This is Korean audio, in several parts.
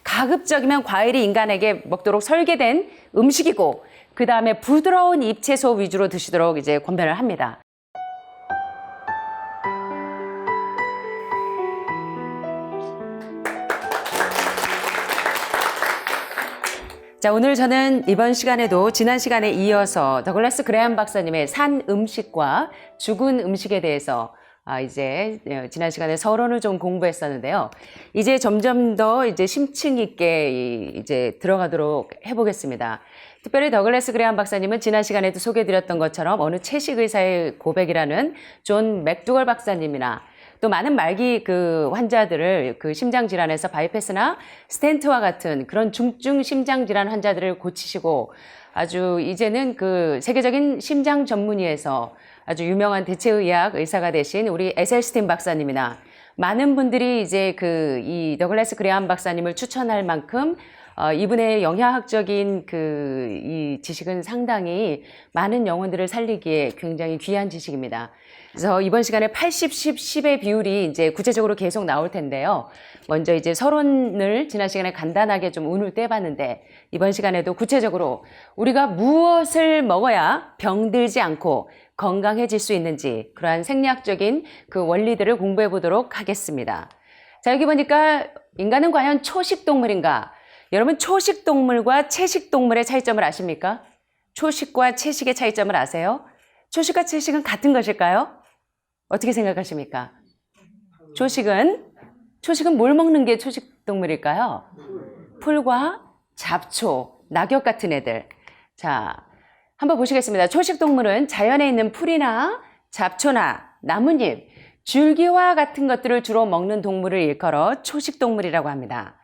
가급적이면 과일이 인간에게 먹도록 설계된 음식이고 그 다음에 부드러운 잎채소 위주로 드시도록 이제 권면을 합니다. 자, 오늘 저는 이번 시간에도 지난 시간에 이어서 더글라스 그레함 박사님의 산 음식과 죽은 음식에 대해서 이제 지난 시간에 서론을 좀 공부했었는데요. 이제 점점 더 이제 심층 있게 이제 들어가도록 해보겠습니다. 특별히 더글라스 그레함 박사님은 지난 시간에도 소개해드렸던 것처럼 어느 채식 의사의 고백이라는 존 맥두걸 박사님이나 또 많은 말기 그 환자들을 그 심장 질환에서 바이패스나 스텐트와 같은 그런 중증 심장 질환 환자들을 고치시고 아주 이제는 그 세계적인 심장 전문의에서 아주 유명한 대체의학 의사가 되신 우리 에셀스틴 박사님이나 많은 분들이 이제 그 이 더글라스 그레함 박사님을 추천할 만큼 이분의 영양학적인 그 이 지식은 상당히 많은 영혼들을 살리기에 굉장히 귀한 지식입니다. 그래서 이번 시간에 80, 10, 10의 비율이 이제 구체적으로 계속 나올 텐데요. 먼저 이제 서론을 지난 시간에 간단하게 좀 운을 떼봤는데 이번 시간에도 구체적으로 우리가 무엇을 먹어야 병들지 않고 건강해질 수 있는지 그러한 생리학적인 그 원리들을 공부해 보도록 하겠습니다. 자, 여기 보니까 인간은 과연 초식동물인가? 여러분 초식동물과 채식동물의 차이점을 아십니까? 초식과 채식의 차이점을 아세요? 초식과 채식은 같은 것일까요? 어떻게 생각하십니까? 초식은 뭘 먹는 게 초식동물일까요? 풀과 잡초, 낙엽 같은 애들. 자, 한번 보시겠습니다. 초식동물은 자연에 있는 풀이나 잡초나 나뭇잎, 줄기와 같은 것들을 주로 먹는 동물을 일컬어 초식동물이라고 합니다.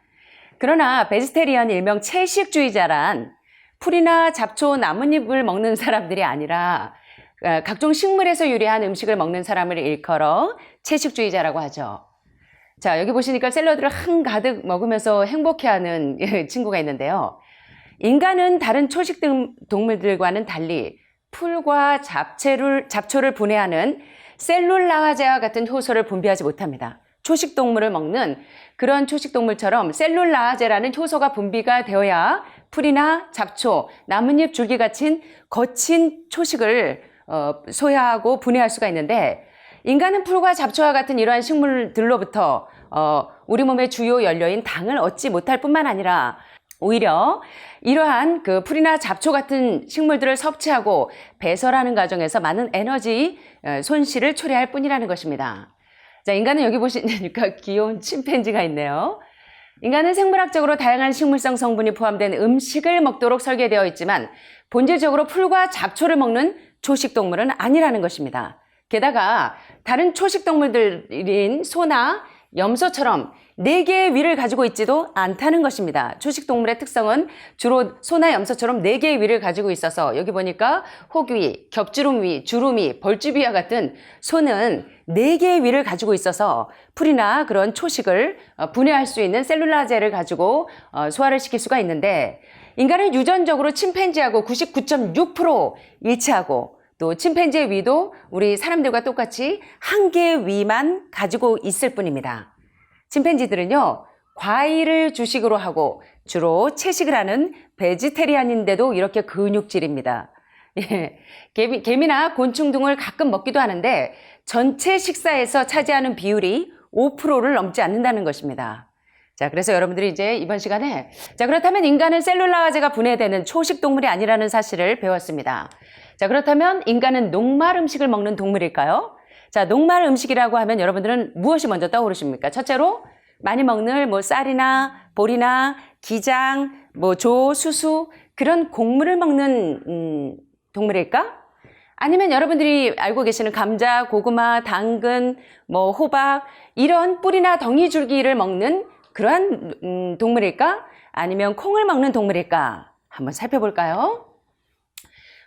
그러나 베지테리언 일명 채식주의자란 풀이나 잡초, 나뭇잎을 먹는 사람들이 아니라 각종 식물에서 유래한 음식을 먹는 사람을 일컬어 채식주의자라고 하죠. 자, 여기 보시니까 샐러드를 한가득 먹으면서 행복해하는 친구가 있는데요. 인간은 다른 초식 동물들과는 달리 풀과 잡초를 분해하는 셀룰라제와 같은 효소를 분비하지 못합니다. 초식동물을 먹는 그런 초식동물처럼 셀룰라제라는 효소가 분비가 되어야 풀이나 잡초, 나뭇잎 줄기 같은 거친 초식을 소화하고 분해할 수가 있는데 인간은 풀과 잡초와 같은 이러한 식물들로부터 우리 몸의 주요 연료인 당을 얻지 못할 뿐만 아니라 오히려 이러한 그 풀이나 잡초 같은 식물들을 섭취하고 배설하는 과정에서 많은 에너지 손실을 초래할 뿐이라는 것입니다. 자, 인간은 여기 보시니까 귀여운 침팬지가 있네요. 인간은 생물학적으로 다양한 식물성 성분이 포함된 음식을 먹도록 설계되어 있지만 본질적으로 풀과 잡초를 먹는 초식동물은 아니라는 것입니다. 게다가 다른 초식동물들인 소나 염소처럼 4개의 위를 가지고 있지도 않다는 것입니다. 초식동물의 특성은 주로 소나 염소처럼 4개의 위를 가지고 있어서 여기 보니까 혹위, 겹주름위, 주름위, 벌주비와 같은 소는 4개의 위를 가지고 있어서 풀이나 그런 초식을 분해할 수 있는 셀룰라제를 가지고 소화를 시킬 수가 있는데 인간은 유전적으로 침팬지하고 99.6% 일치하고 또 침팬지의 위도 우리 사람들과 똑같이 1개의 위만 가지고 있을 뿐입니다. 침팬지들은요, 과일을 주식으로 하고 주로 채식을 하는 베지테리안인데도 이렇게 근육질입니다. 예, 개미나 곤충 등을 가끔 먹기도 하는데 전체 식사에서 차지하는 비율이 5%를 넘지 않는다는 것입니다. 자, 그래서 여러분들이 이제 이번 시간에 자, 그렇다면 인간은 셀룰라제가 분해되는 초식동물이 아니라는 사실을 배웠습니다. 자, 그렇다면 인간은 녹말 음식을 먹는 동물일까요? 자, 녹말 음식이라고 하면 여러분들은 무엇이 먼저 떠오르십니까? 첫째로 많이 먹는 뭐 쌀이나 보리나 기장, 뭐 조, 수수 그런 곡물을 먹는 동물일까? 아니면 여러분들이 알고 계시는 감자, 고구마, 당근, 뭐 호박 이런 뿌리나 덩이줄기를 먹는 그러한 동물일까? 아니면 콩을 먹는 동물일까? 한번 살펴볼까요?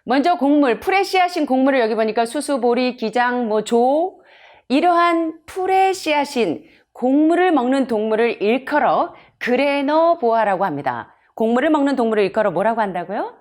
먼저 곡물, 풀의 씨앗인 곡물을 여기 보니까 수수, 보리, 기장, 뭐 조 이러한 풀의 씨앗인 곡물을 먹는 동물을 일컬어 그래너보아라고 합니다. 곡물을 먹는 동물을 일컬어 뭐라고 한다고요?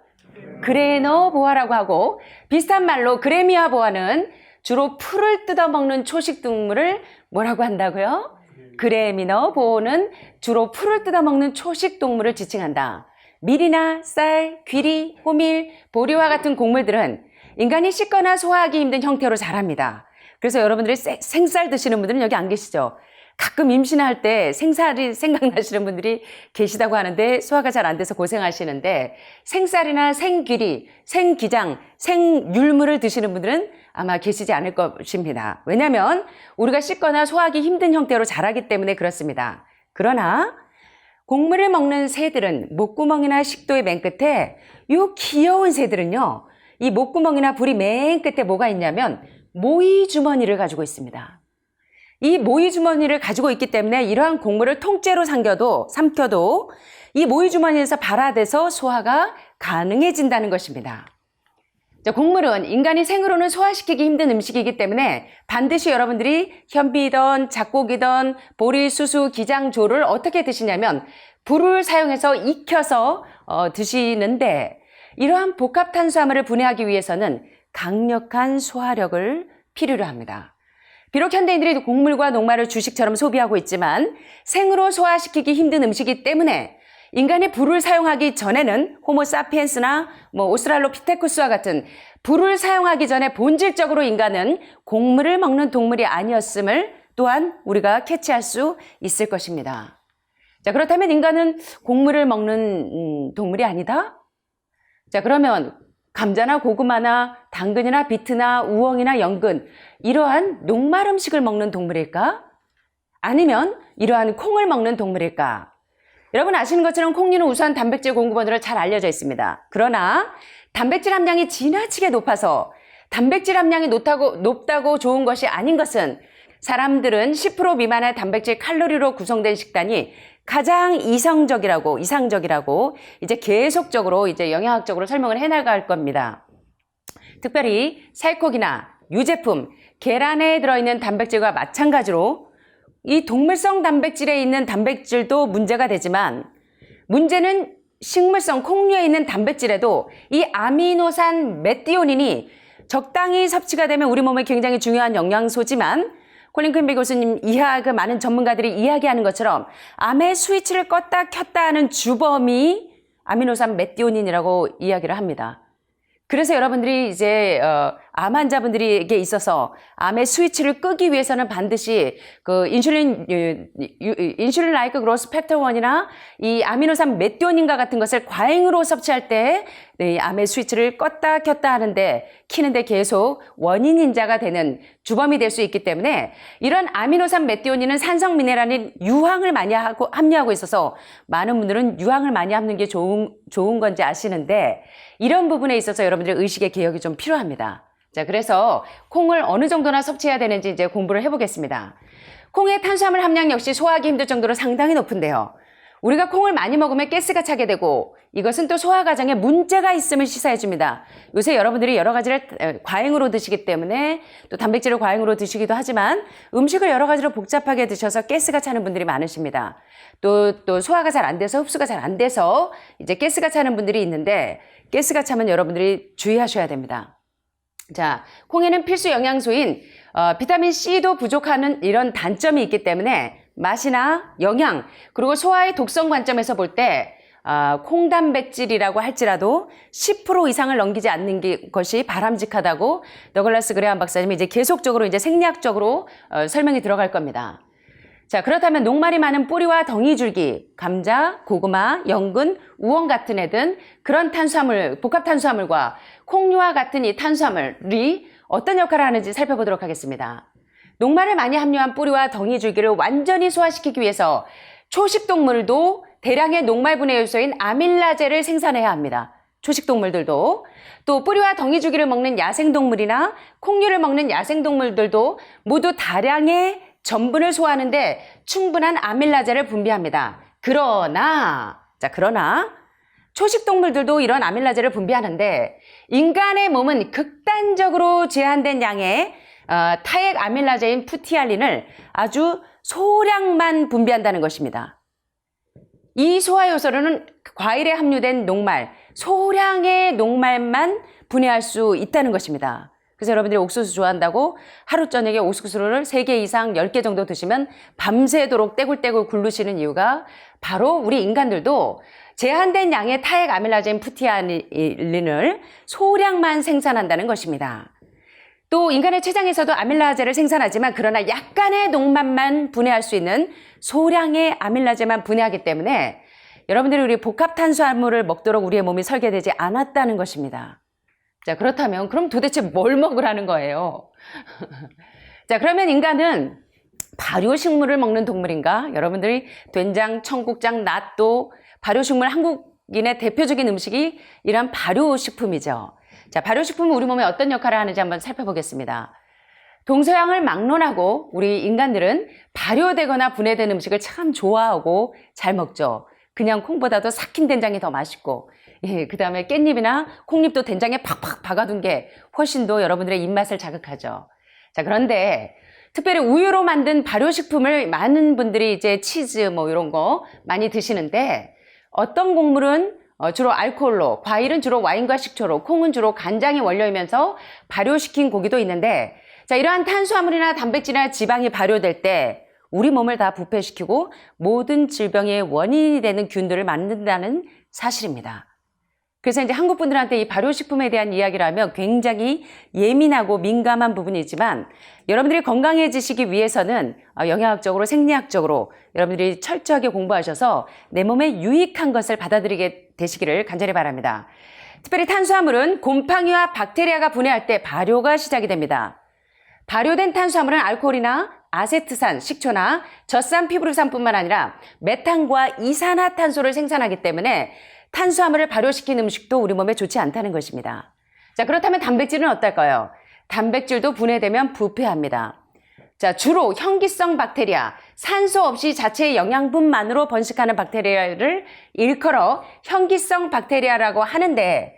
그래너보아라고 하고 비슷한 말로 그래미아보아는 주로 풀을 뜯어먹는 초식 동물을 뭐라고 한다고요? 그래미너 보호는 주로 풀을 뜯어먹는 초식 동물을 지칭한다. 밀이나 쌀, 귀리, 호밀, 보리와 같은 곡물들은 인간이 씻거나 소화하기 힘든 형태로 자랍니다. 그래서 여러분들이 생쌀 드시는 분들은 여기 안 계시죠? 가끔 임신할 때 생쌀이 생각나시는 분들이 계시다고 하는데 소화가 잘 안 돼서 고생하시는데 생쌀이나 생귀리, 생기장, 생율무를 드시는 분들은 아마 계시지 않을 것입니다. 왜냐하면 우리가 씻거나 소화하기 힘든 형태로 자라기 때문에 그렇습니다. 그러나 곡물을 먹는 새들은 목구멍이나 식도의 맨 끝에 요 귀여운 새들은요. 이 목구멍이나 부리 맨 끝에 뭐가 있냐면 모이 주머니를 가지고 있습니다. 이 모이 주머니를 가지고 있기 때문에 이러한 곡물을 통째로 삼켜도 이 모이 주머니에서 발화돼서 소화가 가능해진다는 것입니다. 곡물은 인간이 생으로는 소화시키기 힘든 음식이기 때문에 반드시 여러분들이 현미이든 잡곡이든 보리, 수수, 기장, 조를 어떻게 드시냐면 불을 사용해서 익혀서 드시는데 이러한 복합 탄수화물을 분해하기 위해서는 강력한 소화력을 필요로 합니다. 비록 현대인들이 곡물과 녹말을 주식처럼 소비하고 있지만 생으로 소화시키기 힘든 음식이기 때문에 인간이 불을 사용하기 전에는 호모사피엔스나 오스트랄로피테쿠스와 같은 불을 사용하기 전에 본질적으로 인간은 곡물을 먹는 동물이 아니었음을 또한 우리가 캐치할 수 있을 것입니다. 자, 그렇다면 인간은 곡물을 먹는 동물이 아니다? 자, 그러면 감자나 고구마나 당근이나 비트나 우엉이나 연근 이러한 녹말 음식을 먹는 동물일까? 아니면 이러한 콩을 먹는 동물일까? 여러분 아시는 것처럼 콩류는 우수한 단백질 공급원으로 잘 알려져 있습니다. 그러나 단백질 함량이 지나치게 높아서 단백질 함량이 높다고 좋은 것이 아닌 것은 사람들은 10% 미만의 단백질 칼로리로 구성된 식단이 가장 이상적이라고 이제 계속적으로 이제 영양학적으로 설명을 해나갈 겁니다. 특별히 살코기나 유제품, 계란에 들어있는 단백질과 마찬가지로 이 동물성 단백질에 있는 단백질도 문제가 되지만 문제는 식물성 콩류에 있는 단백질에도 이 아미노산 메티오닌이 적당히 섭취가 되면 우리 몸에 굉장히 중요한 영양소지만 콜린 퀸비 교수님 이하 그 많은 전문가들이 이야기하는 것처럼 암의 스위치를 껐다 켰다 하는 주범이 아미노산 메티오닌이라고 이야기를 합니다. 그래서 여러분들이 이제 암 환자분들에게 있어서 암의 스위치를 끄기 위해서는 반드시 그 인슐린 라이크 그로스 팩터 1이나 이 아미노산 메티오닌과 같은 것을 과잉으로 섭취할 때 이 암의 스위치를 껐다 켰다 하는데 키는데 계속 원인 인자가 되는 주범이 될 수 있기 때문에 이런 아미노산 메티오닌은 산성 미네랄인 유황을 많이 함유하고 있어서 많은 분들은 유황을 많이 함유하는 게 좋은 건지 아시는데 이런 부분에 있어서 여러분들의 의식의 개혁이 좀 필요합니다. 자, 그래서 콩을 어느 정도나 섭취해야 되는지 이제 공부를 해보겠습니다. 콩의 탄수화물 함량 역시 소화하기 힘들 정도로 상당히 높은데요. 우리가 콩을 많이 먹으면 가스가 차게 되고 이것은 또 소화 과정에 문제가 있음을 시사해 줍니다. 요새 여러분들이 여러 가지를 과잉으로 드시기 때문에 또 단백질을 과잉으로 드시기도 하지만 음식을 여러 가지로 복잡하게 드셔서 가스가 차는 분들이 많으십니다. 또 소화가 잘 안 돼서 흡수가 잘 안 돼서 이제 가스가 차는 분들이 있는데 가스가 차면 여러분들이 주의하셔야 됩니다. 자, 콩에는 필수 영양소인 비타민 C도 부족하는 이런 단점이 있기 때문에 맛이나 영양 그리고 소화의 독성 관점에서 볼 때 콩단백질이라고 할지라도 10% 이상을 넘기지 않는 것이 바람직하다고 더글라스 그레함 박사님이 이제 계속적으로 이제 생리학적으로 설명이 들어갈 겁니다. 자, 그렇다면 녹말이 많은 뿌리와 덩이줄기, 감자, 고구마, 연근, 우엉 같은 애든 그런 탄수화물, 복합 탄수화물과 콩류와 같은 이 탄수화물이 어떤 역할을 하는지 살펴보도록 하겠습니다. 녹말을 많이 함유한 뿌리와 덩이줄기를 완전히 소화시키기 위해서 초식동물도 대량의 녹말 분해 요소인 아밀라제를 생산해야 합니다. 초식동물들도 또 뿌리와 덩이줄기를 먹는 야생동물이나 콩류를 먹는 야생동물들도 모두 다량의 전분을 소화하는데 충분한 아밀라제를 분비합니다. 그러나 초식동물들도 이런 아밀라제를 분비하는데 인간의 몸은 극단적으로 제한된 양의 타액 아밀라제인 푸티알린을 아주 소량만 분비한다는 것입니다. 이 소화 요소로는 과일에 함유된 녹말, 소량의 녹말만 분해할 수 있다는 것입니다. 그래서 여러분들이 옥수수 좋아한다고 하루 저녁에 옥수수를 3개 이상 10개 정도 드시면 밤새도록 떼굴떼굴 굴르시는 이유가 바로 우리 인간들도 제한된 양의 타액 아밀라제인 푸티아닌을 소량만 생산한다는 것입니다. 또 인간의 췌장에서도 아밀라제를 생산하지만 그러나 약간의 농만만 분해할 수 있는 소량의 아밀라제만 분해하기 때문에 여러분들이 우리 복합 탄수화물을 먹도록 우리의 몸이 설계되지 않았다는 것입니다. 자, 그렇다면 그럼 도대체 뭘 먹으라는 거예요? 자, 그러면 인간은 발효식물을 먹는 동물인가? 여러분들이 된장, 청국장, 낫또 발효식물 한국인의 대표적인 음식이 이런 발효식품이죠. 자, 발효식품은 우리 몸에 어떤 역할을 하는지 한번 살펴보겠습니다. 동서양을 막론하고 우리 인간들은 발효되거나 분해된 음식을 참 좋아하고 잘 먹죠. 그냥 콩보다도 삭힌 된장이 더 맛있고, 그 다음에 깻잎이나 콩잎도 된장에 팍팍 박아둔 게 훨씬 더 여러분들의 입맛을 자극하죠. 자, 그런데 특별히 우유로 만든 발효식품을 많은 분들이 이제 치즈 뭐 이런 거 많이 드시는데 어떤 곡물은 주로 알코올로, 과일은 주로 와인과 식초로, 콩은 주로 간장이 원료이면서 발효시킨 고기도 있는데, 자, 이러한 탄수화물이나 단백질이나 지방이 발효될 때 우리 몸을 다 부패시키고 모든 질병의 원인이 되는 균들을 만든다는 사실입니다. 그래서 이제 한국 분들한테 이 발효식품에 대한 이야기를 하면 굉장히 예민하고 민감한 부분이 있지만 여러분들이 건강해지시기 위해서는 영양학적으로, 생리학적으로 여러분들이 철저하게 공부하셔서 내 몸에 유익한 것을 받아들이게 되시기를 간절히 바랍니다. 특별히 탄수화물은 곰팡이와 박테리아가 분해할 때 발효가 시작이 됩니다. 발효된 탄수화물은 알코올이나 아세트산, 식초나 젖산 피브르산뿐만 아니라 메탄과 이산화탄소를 생산하기 때문에 탄수화물을 발효시킨 음식도 우리 몸에 좋지 않다는 것입니다. 자, 그렇다면 단백질은 어떨까요? 단백질도 분해되면 부패합니다. 자, 주로 현기성 박테리아, 산소 없이 자체의 영양분만으로 번식하는 박테리아를 일컬어 현기성 박테리아라고 하는데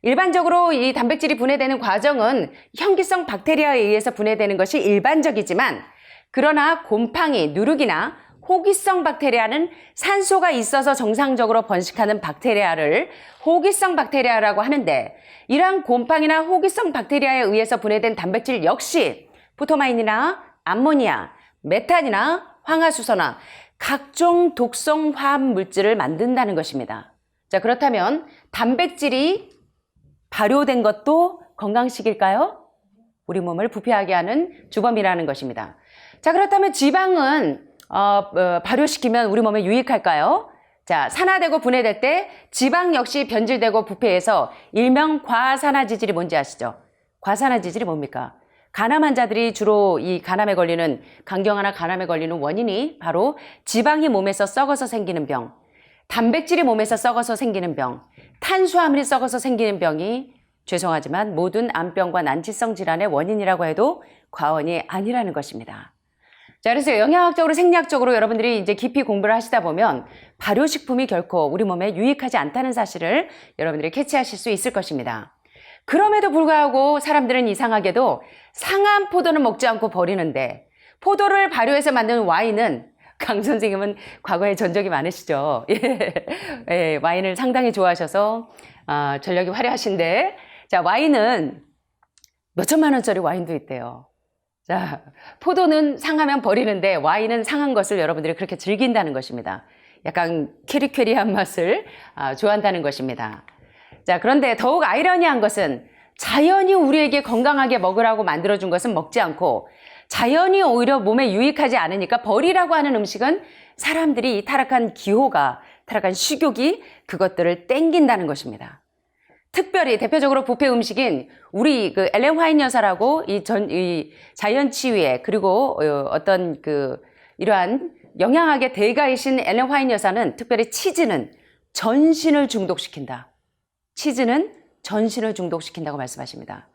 일반적으로 이 단백질이 분해되는 과정은 현기성 박테리아에 의해서 분해되는 것이 일반적이지만 그러나 곰팡이, 누룩이나 호기성 박테리아는 산소가 있어서 정상적으로 번식하는 박테리아를 호기성 박테리아라고 하는데 이러한 곰팡이나 호기성 박테리아에 의해서 분해된 단백질 역시 포토마인이나 암모니아, 메탄이나 황화수소나 각종 독성 화합 물질을 만든다는 것입니다. 자, 그렇다면 단백질이 발효된 것도 건강식일까요? 우리 몸을 부패하게 하는 주범이라는 것입니다. 자, 그렇다면 지방은 발효시키면 우리 몸에 유익할까요? 자, 산화되고 분해될 때 지방 역시 변질되고 부패해서 일명 과산화지질이 뭔지 아시죠? 과산화지질이 뭡니까? 간암 환자들이 주로 이 간암에 걸리는, 간경화나 간암에 걸리는 원인이 바로 지방이 몸에서 썩어서 생기는 병, 단백질이 몸에서 썩어서 생기는 병, 탄수화물이 썩어서 생기는 병이 죄송하지만 모든 암병과 난치성 질환의 원인이라고 해도 과언이 아니라는 것입니다. 자, 그래서 영양학적으로, 생리학적으로 여러분들이 이제 깊이 공부를 하시다 보면 발효식품이 결코 우리 몸에 유익하지 않다는 사실을 여러분들이 캐치하실 수 있을 것입니다. 그럼에도 불구하고 사람들은 이상하게도 상한 포도는 먹지 않고 버리는데 포도를 발효해서 만든 와인은 강 선생님은 과거에 전적이 많으시죠. 예, 와인을 상당히 좋아하셔서 전력이 화려하신데 자, 와인은 몇천만 원짜리 와인도 있대요. 자, 포도는 상하면 버리는데 와인은 상한 것을 여러분들이 그렇게 즐긴다는 것입니다. 약간 퀘리퀘리한 맛을 좋아한다는 것입니다. 자, 그런데 더욱 아이러니한 것은 자연이 우리에게 건강하게 먹으라고 만들어준 것은 먹지 않고 자연이 오히려 몸에 유익하지 않으니까 버리라고 하는 음식은 사람들이 타락한 기호가, 타락한 식욕이 그것들을 땡긴다는 것입니다. 특별히 대표적으로 부패 음식인 우리 그 엘렌 화이트 여사라고 이 자연 치유에 그리고 어떤 이러한 영양학의 대가이신 엘렌 화이트 여사는 특별히 치즈는 전신을 중독시킨다. 치즈는 전신을 중독시킨다고 말씀하십니다.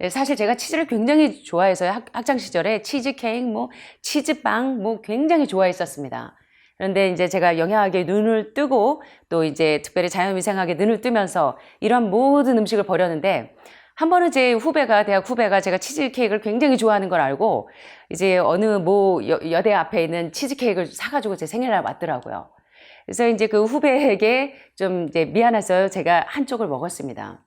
사실 제가 치즈를 굉장히 좋아해서 학창 시절에 치즈 케이크, 치즈빵, 굉장히 좋아했었습니다. 그런데 이제 제가 영양학에 눈을 뜨고 또 이제 특별히 자연위생학에 눈을 뜨면서 이런 모든 음식을 버렸는데 한 번은 제 대학 후배가 제가 치즈케이크를 굉장히 좋아하는 걸 알고 이제 어느 여대 앞에 있는 치즈케이크를 사가지고 제 생일날 왔더라고요. 그래서 이제 그 후배에게 좀 이제 미안해서 제가 한쪽을 먹었습니다.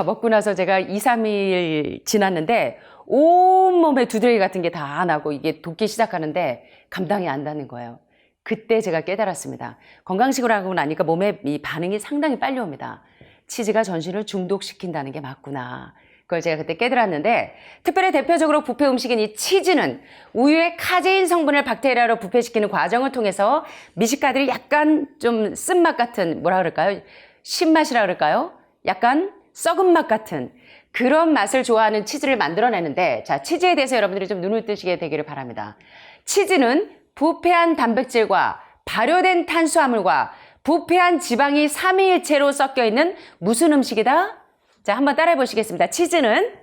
먹고 나서 제가 2, 3일 지났는데 온몸에 두드러기 같은 게 다 나고 이게 돋기 시작하는데 감당이 안 되는 거예요. 그때 제가 깨달았습니다. 건강식으로 하고 나니까 몸에 이 반응이 상당히 빨리 옵니다. 치즈가 전신을 중독시킨다는 게 맞구나. 그걸 제가 그때 깨달았는데, 특별히 대표적으로 부패 음식인 이 치즈는 우유의 카제인 성분을 박테리아로 부패시키는 과정을 통해서 미식가들이 약간 좀 쓴맛 같은, 뭐라 그럴까요? 신맛이라 그럴까요? 약간 썩은 맛 같은 그런 맛을 좋아하는 치즈를 만들어내는데, 자, 치즈에 대해서 여러분들이 좀 눈을 뜨시게 되기를 바랍니다. 치즈는 부패한 단백질과 발효된 탄수화물과 부패한 지방이 삼위일체로 섞여 있는 무슨 음식이다? 자, 한번 따라해 보시겠습니다. 치즈는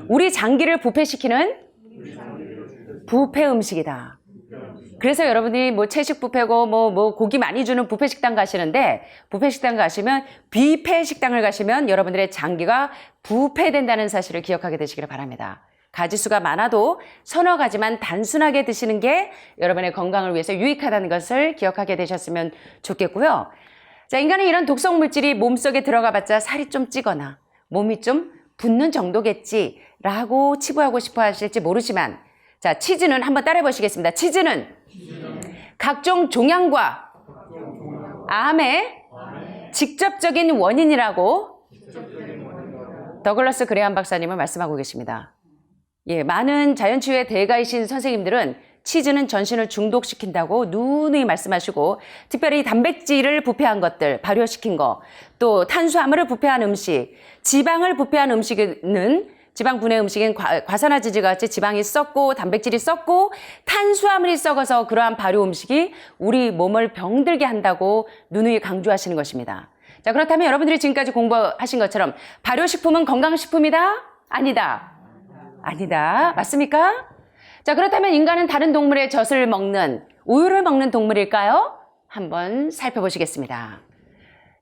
우리 장기를 부패시키는 부패 음식이다. 그래서 여러분이 뭐 채식 뷔페고 뭐 고기 많이 주는 뷔페 식당 가시는데, 뷔페 식당 가시면, 뷔페 식당을 가시면 여러분들의 장기가 부패된다는 사실을 기억하게 되시기를 바랍니다. 가지수가 많아도 서너 가지만 단순하게 드시는 게 여러분의 건강을 위해서 유익하다는 것을 기억하게 되셨으면 좋겠고요. 자, 인간의 이런 독성 물질이 몸속에 들어가 봤자 살이 좀 찌거나 몸이 좀 붓는 정도겠지라고 치부하고 싶어 하실지 모르지만, 자, 치즈는 한번 따라해 보시겠습니다. 치즈는 각종 종양과 암의 직접적인 원인이라고 더글라스 그레함 박사님은 말씀하고 계십니다. 예, 많은 자연치유의 대가이신 선생님들은 치즈는 전신을 중독시킨다고 누누이 말씀하시고, 특별히 단백질을 부패한 것들, 발효시킨 거, 또 탄수화물을 부패한 음식, 지방을 부패한 음식은, 지방 분해 음식인 과산화지질 같이 지방이 썩고 단백질이 썩고 탄수화물이 썩어서 그러한 발효 음식이 우리 몸을 병들게 한다고 누누이 강조하시는 것입니다. 자, 그렇다면 여러분들이 지금까지 공부하신 것처럼 발효식품은 건강식품이다? 아니다. 아니다. 맞습니까? 자, 그렇다면 인간은 다른 동물의 젖을 먹는, 우유를 먹는 동물일까요? 한번 살펴보시겠습니다.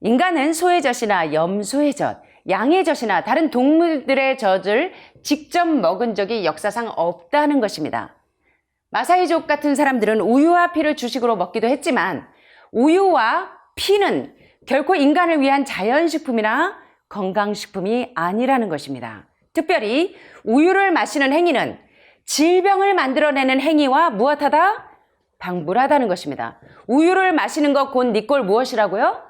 인간은 소의 젖이나 염소의 젖, 양의 젖이나 다른 동물들의 젖을 직접 먹은 적이 역사상 없다는 것입니다. 마사이족 같은 사람들은 우유와 피를 주식으로 먹기도 했지만, 우유와 피는 결코 인간을 위한 자연식품이나 건강식품이 아니라는 것입니다. 특별히 우유를 마시는 행위는 질병을 만들어내는 행위와 무엇하다? 방불하다는 것입니다. 우유를 마시는 것 곧 니꼴 무엇이라고요?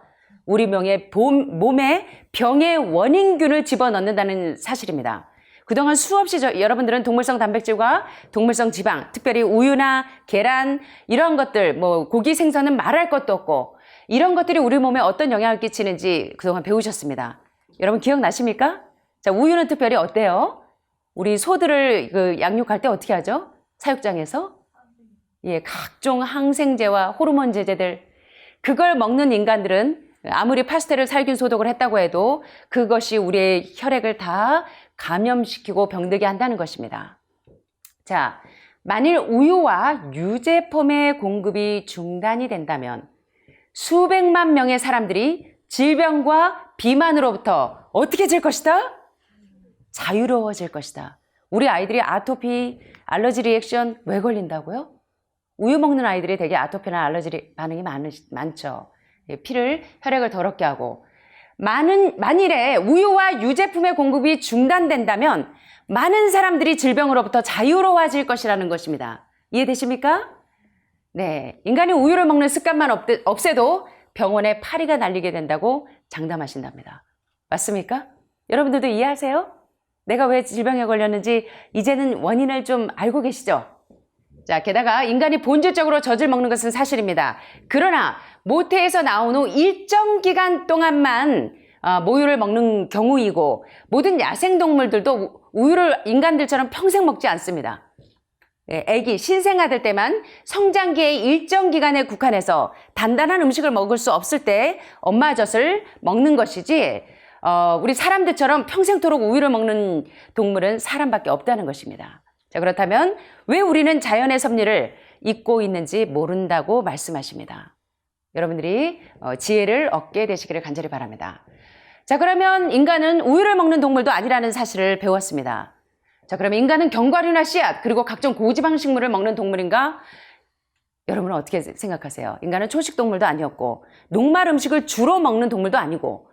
우리 몸에 병의 원인균을 집어넣는다는 사실입니다. 그동안 수없이 여러분들은 동물성 단백질과 동물성 지방, 특별히 우유나 계란, 이런 것들, 뭐 고기 생선은 말할 것도 없고, 이런 것들이 우리 몸에 어떤 영향을 끼치는지 그동안 배우셨습니다. 여러분 기억나십니까? 자, 우유는 특별히 어때요? 우리 소들을 양육할 때 어떻게 하죠? 사육장에서? 예, 각종 항생제와 호르몬 제제들, 그걸 먹는 인간들은 아무리 파스텔을 살균 소독을 했다고 해도 그것이 우리의 혈액을 다 감염시키고 병들게 한다는 것입니다. 자, 만일 우유와 유제품의 공급이 중단이 된다면 수백만 명의 사람들이 질병과 비만으로부터 어떻게 질 것이다? 자유로워질 것이다. 우리 아이들이 아토피, 알러지 리액션 왜 걸린다고요? 우유 먹는 아이들이 되게 아토피나 알러지 반응이 많죠. 피를, 혈액을 더럽게 하고. 만일에 우유와 유제품의 공급이 중단된다면 많은 사람들이 질병으로부터 자유로워질 것이라는 것입니다. 이해되십니까? 네, 인간이 우유를 먹는 습관만 없애도 병원에 파리가 날리게 된다고 장담하신답니다. 맞습니까? 여러분들도 이해하세요? 내가 왜 질병에 걸렸는지 이제는 원인을 좀 알고 계시죠? 자, 게다가 인간이 본질적으로 젖을 먹는 것은 사실입니다. 그러나 모태에서 나온 후 일정 기간 동안만 모유를 먹는 경우이고, 모든 야생동물들도 우유를 인간들처럼 평생 먹지 않습니다. 애기, 신생아들 때만 성장기의 일정 기간에 국한해서 단단한 음식을 먹을 수 없을 때 엄마 젖을 먹는 것이지, 우리 사람들처럼 평생토록 우유를 먹는 동물은 사람밖에 없다는 것입니다. 자, 그렇다면 왜 우리는 자연의 섭리를 잊고 있는지 모른다고 말씀하십니다. 여러분들이 지혜를 얻게 되시기를 간절히 바랍니다. 자, 그러면 인간은 우유를 먹는 동물도 아니라는 사실을 배웠습니다. 자, 그러면 인간은 견과류나 씨앗, 그리고 각종 고지방 식물을 먹는 동물인가? 여러분은 어떻게 생각하세요? 인간은 초식 동물도 아니었고, 녹말 음식을 주로 먹는 동물도 아니고,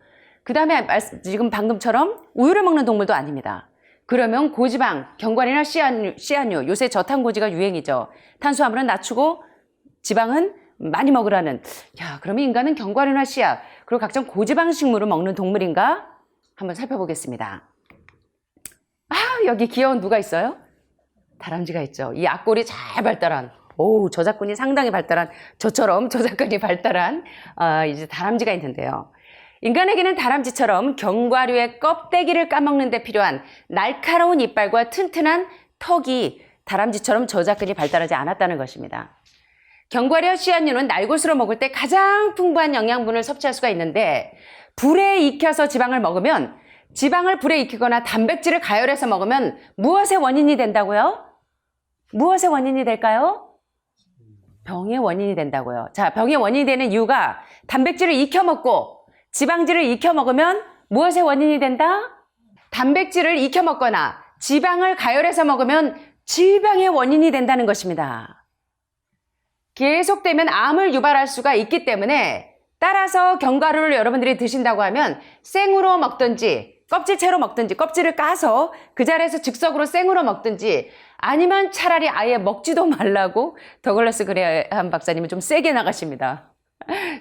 그 다음에 지금 방금처럼 우유를 먹는 동물도 아닙니다. 그러면 고지방, 견과류나 씨앗류, 요새 저탄고지가 유행이죠. 탄수화물은 낮추고 지방은 많이 먹으라는. 야, 그러면 인간은 견과류나 씨앗, 그리고 각종 고지방 식물을 먹는 동물인가? 한번 살펴보겠습니다. 아, 여기 귀여운 누가 있어요? 다람쥐가 있죠. 이 앞골이 잘 발달한, 저작근이 상당히 발달한, 저처럼 저작근이 발달한 이제 다람쥐가 있는데요. 인간에게는 다람쥐처럼 견과류의 껍데기를 까먹는 데 필요한 날카로운 이빨과 튼튼한 턱이 다람쥐처럼 저작근이 발달하지 않았다는 것입니다. 견과류와 씨앗류는 날것으로 먹을 때 가장 풍부한 영양분을 섭취할 수가 있는데, 불에 익혀서 지방을 먹으면, 지방을 불에 익히거나 단백질을 가열해서 먹으면 무엇의 원인이 된다고요? 무엇의 원인이 될까요? 병의 원인이 된다고요. 자, 병의 원인이 되는 이유가 단백질을 익혀 먹고 지방질을 익혀 먹으면 무엇의 원인이 된다? 단백질을 익혀 먹거나 지방을 가열해서 먹으면 질병의 원인이 된다는 것입니다. 계속되면 암을 유발할 수가 있기 때문에, 따라서 견과류를 여러분들이 드신다고 하면 생으로 먹든지 껍질채로 먹든지 껍질을 까서 그 자리에서 즉석으로 생으로 먹든지, 아니면 차라리 아예 먹지도 말라고 더글라스 그레이엄 박사님은 좀 세게 나가십니다.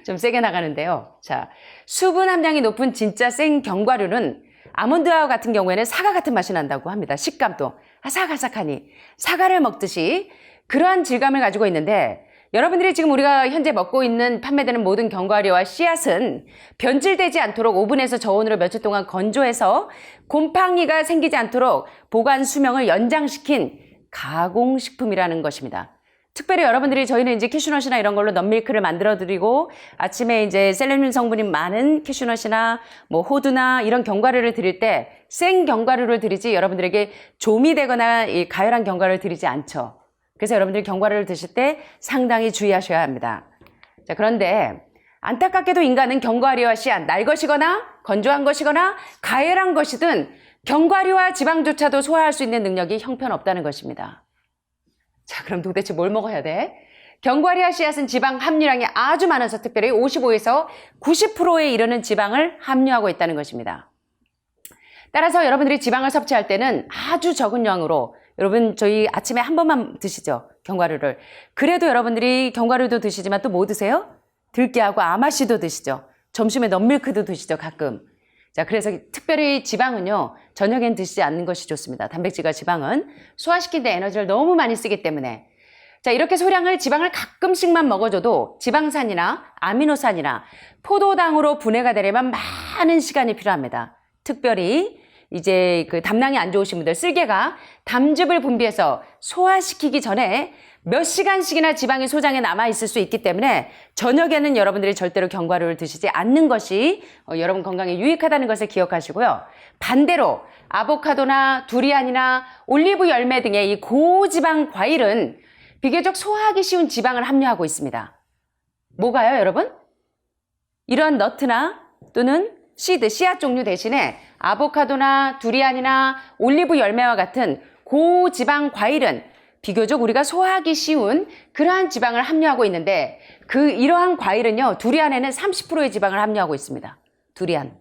좀 세게 나가는데요. 자, 수분 함량이 높은 진짜 생 견과류는 아몬드와 같은 경우에는 사과 같은 맛이 난다고 합니다. 식감도 아삭아삭하니 사과를 먹듯이 그러한 질감을 가지고 있는데, 여러분들이 지금 우리가 현재 먹고 있는 판매되는 모든 견과류와 씨앗은 변질되지 않도록 오븐에서 저온으로 며칠 동안 건조해서 곰팡이가 생기지 않도록 보관 수명을 연장시킨 가공식품이라는 것입니다. 특별히 여러분들이, 저희는 이제 캐슈넛이나 이런 걸로 넛밀크를 만들어 드리고, 아침에 이제 셀레늄 성분이 많은 캐슈넛이나 뭐 호두나 이런 견과류를 드릴 때 생 견과류를 드리지, 여러분들에게 조미 되거나 이 가열한 견과류를 드리지 않죠. 그래서 여러분들이 견과류를 드실 때 상당히 주의하셔야 합니다. 자, 그런데 안타깝게도 인간은 견과류와 씨앗, 날 것이거나 건조한 것이거나 가열한 것이든 견과류와 지방조차도 소화할 수 있는 능력이 형편없다는 것입니다. 자, 그럼 도대체 뭘 먹어야 돼? 견과류와 씨앗은 지방 함유량이 아주 많아서 특별히 55에서 90%에 이르는 지방을 함유하고 있다는 것입니다. 따라서 여러분들이 지방을 섭취할 때는 아주 적은 양으로, 여러분 저희 아침에 한 번만 드시죠, 견과류를. 그래도 여러분들이 견과류도 드시지만 또 뭐 드세요? 들깨하고 아마씨도 드시죠. 점심에 넛밀크도 드시죠, 가끔. 자, 그래서 특별히 지방은요, 저녁엔 드시지 않는 것이 좋습니다. 단백질과 지방은 소화시키는 데 에너지를 너무 많이 쓰기 때문에. 자, 이렇게 소량을 지방을 가끔씩만 먹어줘도 지방산이나 아미노산이나 포도당으로 분해가 되려면 많은 시간이 필요합니다. 특별히 이제 그 담낭이 안 좋으신 분들, 쓸개가 담즙을 분비해서 소화시키기 전에 몇 시간씩이나 지방이 소장에 남아있을 수 있기 때문에 저녁에는 여러분들이 절대로 견과류를 드시지 않는 것이 여러분 건강에 유익하다는 것을 기억하시고요. 반대로 아보카도나 두리안이나 올리브 열매 등의 이 고지방 과일은 비교적 소화하기 쉬운 지방을 함유하고 있습니다. 뭐가요, 여러분? 이런 너트나 또는 씨앗 종류 대신에 아보카도나 두리안이나 올리브 열매와 같은 고지방 과일은 비교적 우리가 소화하기 쉬운 그러한 지방을 함유하고 있는데, 이러한 과일은요, 두리안에는 30%의 지방을 함유하고 있습니다. 두리안.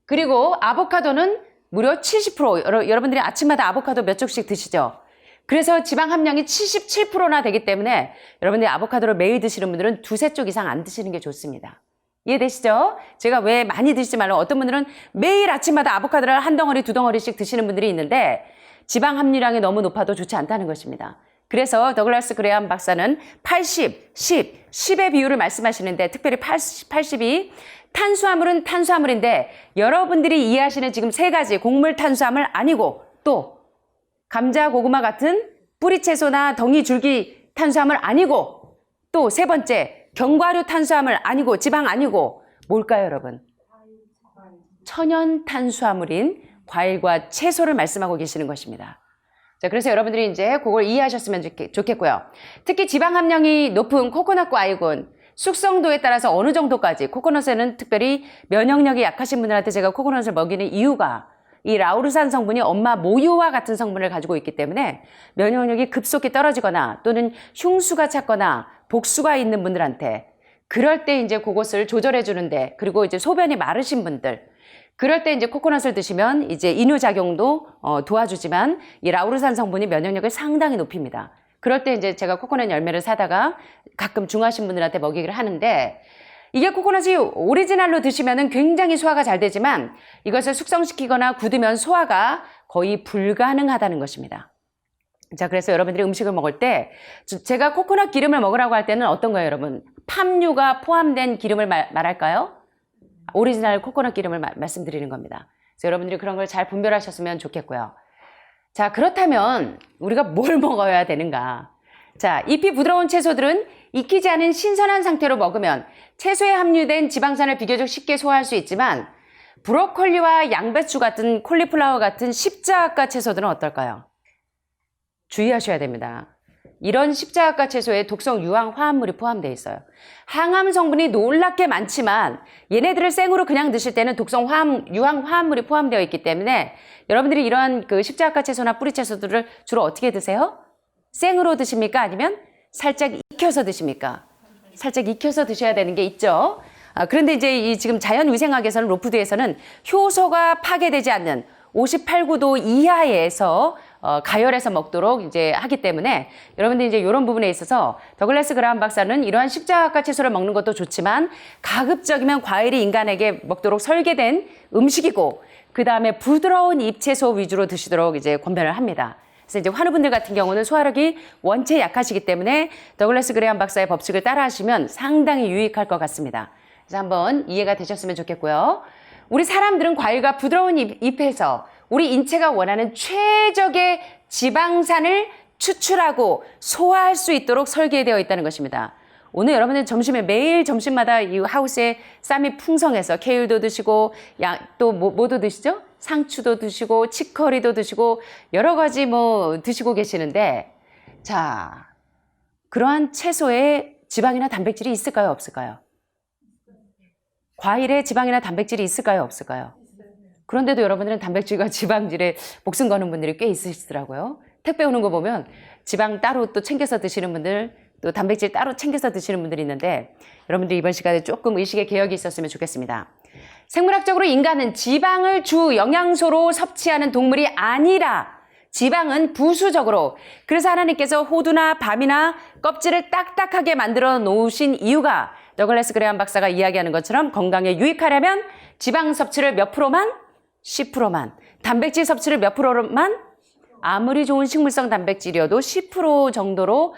그리고 아보카도는 무려 70%. 여러분들이 아침마다 아보카도 몇 쪽씩 드시죠? 그래서 지방 함량이 77%나 되기 때문에 여러분들이 아보카도를 매일 드시는 분들은 두세 쪽 이상 안 드시는 게 좋습니다. 이해되시죠? 제가 왜 많이 드시지 말라고, 어떤 분들은 매일 아침마다 아보카도를 한 덩어리, 두 덩어리씩 드시는 분들이 있는데 지방 함유량이 너무 높아도 좋지 않다는 것입니다. 그래서 더글라스 그레이엄 박사는 80, 10, 10의 비율을 말씀하시는데, 특별히 80이 탄수화물은 탄수화물인데 여러분들이 이해하시는 지금 세 가지 곡물 탄수화물 아니고, 또 감자, 고구마 같은 뿌리채소나 덩이, 줄기 탄수화물 아니고, 또 세 번째 견과류 탄수화물 아니고, 지방 아니고 뭘까요, 여러분? 천연 탄수화물인 과일과 채소를 말씀하고 계시는 것입니다. 자, 그래서 여러분들이 이제 그걸 이해하셨으면 좋겠고요. 특히 지방 함량이 높은 코코넛과 아이곤, 숙성도에 따라서 어느 정도까지, 코코넛에는 특별히 면역력이 약하신 분들한테 제가 코코넛을 먹이는 이유가 이 라우르산 성분이 엄마 모유와 같은 성분을 가지고 있기 때문에 면역력이 급속히 떨어지거나 또는 흉수가 찼거나 복수가 있는 분들한테, 그럴 때 이제 그것을 조절해 주는데, 그리고 이제 소변이 마르신 분들, 그럴 때 이제 코코넛을 드시면 이제 이뇨작용도 도와주지만 이 라우르산 성분이 면역력을 상당히 높입니다. 그럴 때 이제 제가 코코넛 열매를 사다가 가끔 중하신 분들한테 먹이기를 하는데, 이게 코코넛이 오리지널로 드시면은 굉장히 소화가 잘 되지만 이것을 숙성시키거나 굳으면 소화가 거의 불가능하다는 것입니다. 자, 그래서 여러분들이 음식을 먹을 때 제가 코코넛 기름을 먹으라고 할 때는 어떤 거예요, 여러분? 팜유가 포함된 기름을 말할까요? 오리지널 코코넛 기름을 말씀드리는 겁니다. 그래서 여러분들이 그런 걸 잘 분별하셨으면 좋겠고요. 자, 그렇다면 우리가 뭘 먹어야 되는가? 자, 잎이 부드러운 채소들은 익히지 않은 신선한 상태로 먹으면 채소에 함유된 지방산을 비교적 쉽게 소화할 수 있지만 브로콜리와 양배추 같은 콜리플라워 같은 십자가 채소들은 어떨까요? 주의하셔야 됩니다. 이런 십자가 채소에 독성 유황 화합물이 포함되어 있어요. 항암 성분이 놀랍게 많지만 얘네들을 생으로 그냥 드실 때는 독성 유황 화합물이 포함되어 있기 때문에 여러분들이 이러한 그 십자가 채소나 뿌리 채소들을 주로 어떻게 드세요? 생으로 드십니까? 아니면 살짝 익혀서 드십니까? 살짝 익혀서 드셔야 되는 게 있죠. 그런데 이제 지금 자연위생학에서는 로푸드에서는 효소가 파괴되지 않는 58~59도 이하에서 가열해서 먹도록 이제 하기 때문에 여러분들 이제 이런 부분에 있어서 더글라스 그라함 박사는 이러한 십자가 채소를 먹는 것도 좋지만 가급적이면 과일이 인간에게 먹도록 설계된 음식이고 그 다음에 부드러운 잎채소 위주로 드시도록 이제 권면을 합니다. 그래서 이제 환우분들 같은 경우는 소화력이 원체 약하시기 때문에 더글라스 그레이엄 박사의 법칙을 따라 하시면 상당히 유익할 것 같습니다. 그래서 한번 이해가 되셨으면 좋겠고요. 우리 사람들은 과일과 부드러운 잎에서 우리 인체가 원하는 최적의 지방산을 추출하고 소화할 수 있도록 설계되어 있다는 것입니다. 오늘 여러분들 점심에 매일 점심마다 이 하우스에 쌈이 풍성해서 케일도 드시고 또 뭐도 드시죠? 상추도 드시고 치커리도 드시고 여러 가지 뭐 드시고 계시는데 자, 그러한 채소에 지방이나 단백질이 있을까요? 없을까요? 과일에 지방이나 단백질이 있을까요? 없을까요? 그런데도 여러분들은 단백질과 지방질에 목숨 거는 분들이 꽤 있으시더라고요. 택배 오는 거 보면 지방 따로 또 챙겨서 드시는 분들, 또 단백질 따로 챙겨서 드시는 분들이 있는데 여러분들 이번 시간에 조금 의식의 개혁이 있었으면 좋겠습니다. 생물학적으로 인간은 지방을 주 영양소로 섭취하는 동물이 아니라 지방은 부수적으로, 그래서 하나님께서 호두나 밤이나 껍질을 딱딱하게 만들어 놓으신 이유가 더글라스 그레이엄 박사가 이야기하는 것처럼 건강에 유익하려면 지방 섭취를 몇 프로만? 10%만. 단백질 섭취를 몇 프로만? 아무리 좋은 식물성 단백질이어도 10% 정도로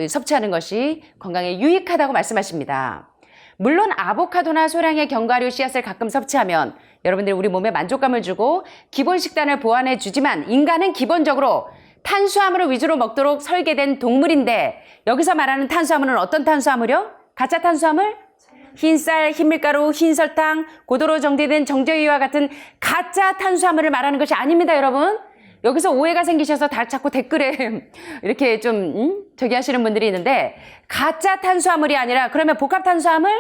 섭취하는 것이 건강에 유익하다고 말씀하십니다. 물론 아보카도나 소량의 견과류 씨앗을 가끔 섭취하면 여러분들 우리 몸에 만족감을 주고 기본 식단을 보완해 주지만 인간은 기본적으로 탄수화물을 위주로 먹도록 설계된 동물인데 여기서 말하는 탄수화물은 어떤 탄수화물이요? 가짜 탄수화물? 흰쌀, 흰밀가루, 흰설탕, 고도로 정제된 정제유와 같은 가짜 탄수화물을 말하는 것이 아닙니다, 여러분. 여기서 오해가 생기셔서 자꾸 댓글에 이렇게 좀 저기 하시는 분들이 있는데 가짜 탄수화물이 아니라 그러면 복합 탄수화물?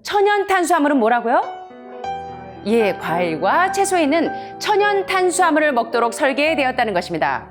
천연 탄수화물은 뭐라고요? 예, 과일과 채소에 있는 천연 탄수화물을 먹도록 설계되었다는 것입니다.